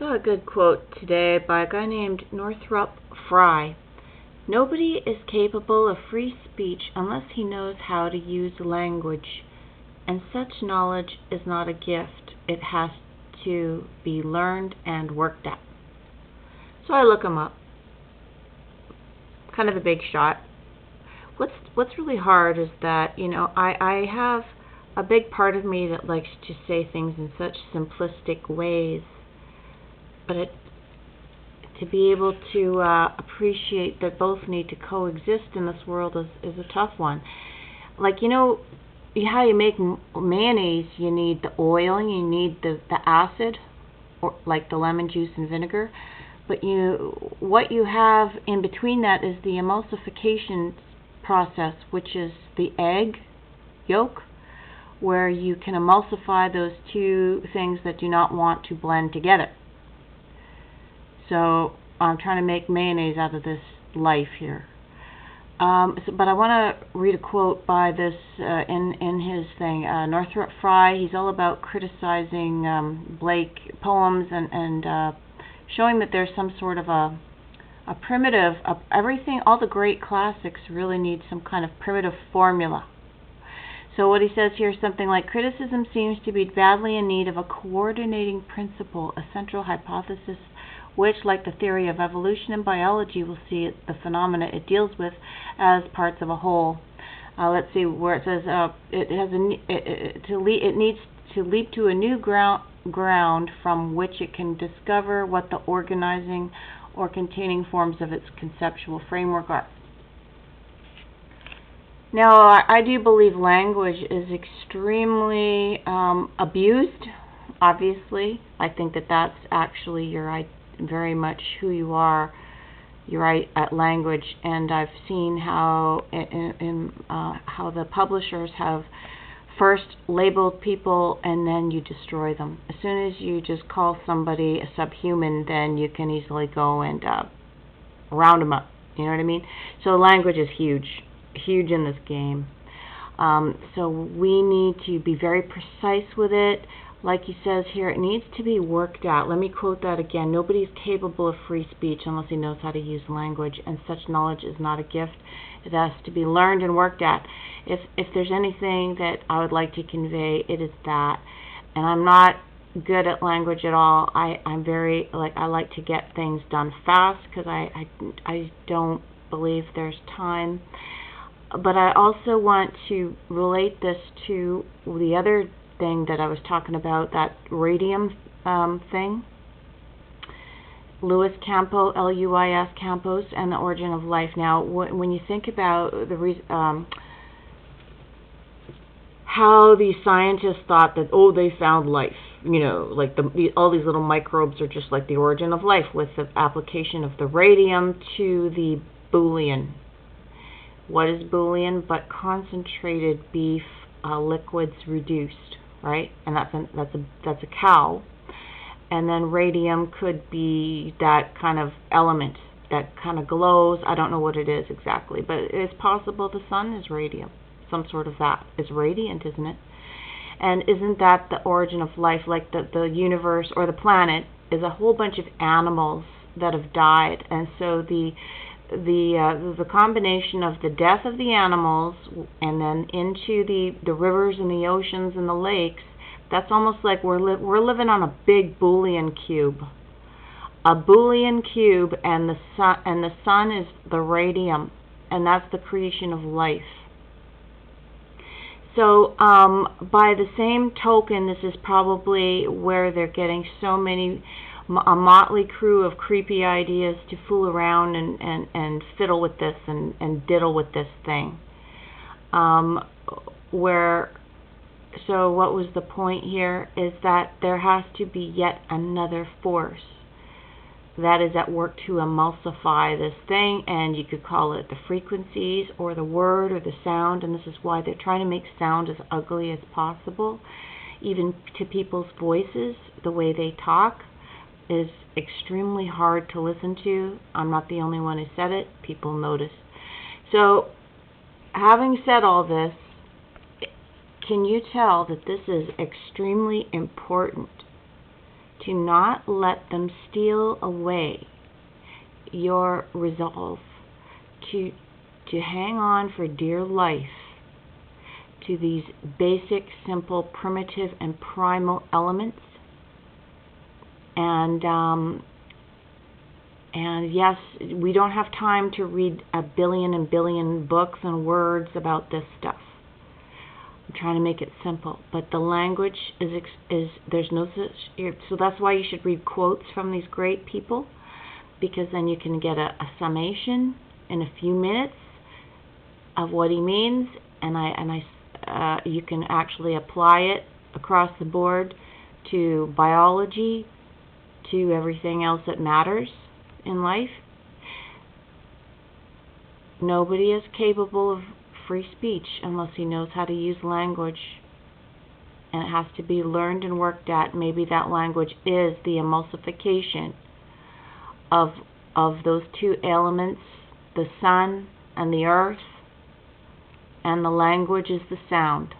Saw a good quote today by a guy named Northrop Frye. Nobody is capable of free speech unless he knows how to use language, and such knowledge is not a gift. It has to be learned and worked at. So I look him up. Kind of a big shot. What's really hard is that, I have a big part of me that likes to say things in such simplistic ways, but to be able to appreciate that both need to coexist in this world is a tough one. Like, how you make mayonnaise, you need the oil, you need the acid, or like the lemon juice and vinegar. But what you have in between that is the emulsification process, which is the egg yolk, where you can emulsify those two things that do not want to blend together. So I'm trying to make mayonnaise out of this life here. But I want to read a quote by this in his thing. Northrop Frye, he's all about criticizing Blake poems and showing that there's some sort of a primitive, everything, all the great classics really need some kind of primitive formula. So what he says here is something like, criticism seems to be badly in need of a coordinating principle, a central hypothesis, which, like the theory of evolution in biology, will see the phenomena it deals with as parts of a whole. Let's see where it says it needs to leap to a new ground from which it can discover what the organizing or containing forms of its conceptual framework are. Now, I do believe language is extremely abused, obviously. I think that that's actually very much who you are. You're right at language, and I've seen how how the publishers have first labeled people and then you destroy them. As soon as you just call somebody a subhuman, then you can easily go and round them up. You know what I mean? So language is huge in this game. So we need to be very precise with it. Like he says here, it needs to be worked at. Let me quote that again. Nobody is capable of free speech unless he knows how to use language, and such knowledge is not a gift. It has to be learned and worked at. If there's anything that I would like to convey, it is that. And I'm not good at language at all. I'm very, I like to get things done fast because I don't believe there's time. But I also want to relate this to the other thing that I was talking about, that radium thing. Luis Campos, and the origin of life. Now, when you think about the how these scientists thought that, they found life, like all these little microbes are just like the origin of life, with the application of the radium to the bullion. What is bullion but concentrated beef liquids reduced, right? And that's a cow. And then radium could be that kind of element that kind of glows. I don't know what it is exactly, but it's possible the sun is radium. Some sort of that. It's radiant, isn't it? And isn't that the origin of life? Like the universe or the planet is a whole bunch of animals that have died, and so the combination of the death of the animals and then into the rivers and the oceans and the lakes, that's almost like we're living on a big Boolean cube. A Boolean cube, and the sun is the radium, and that's the creation of life. So by the same token, this is probably where they're getting so many, a motley crew of creepy ideas to fool around and fiddle with this and diddle with this thing. So what was the point here is that there has to be yet another force that is at work to emulsify this thing, and you could call it the frequencies or the word or the sound, and this is why they're trying to make sound as ugly as possible. Even to people's voices, the way they talk is extremely hard to listen to. I'm not the only one who said it. People notice. So, having said all this, can you tell that this is extremely important to not let them steal away your resolve to hang on for dear life to these basic, simple, primitive, and primal elements. And yes, we don't have time to read a billion and billion books and words about this stuff. I'm trying to make it simple, but the language is there's no such. So that's why you should read quotes from these great people, because then you can get a summation in a few minutes of what he means, and you can actually apply it across the board to biology, to everything else that matters in life. Nobody is capable of free speech unless he knows how to use language, and it has to be learned and worked at. Maybe that language is the emulsification of those two elements, the sun and the earth, and the language is the sound.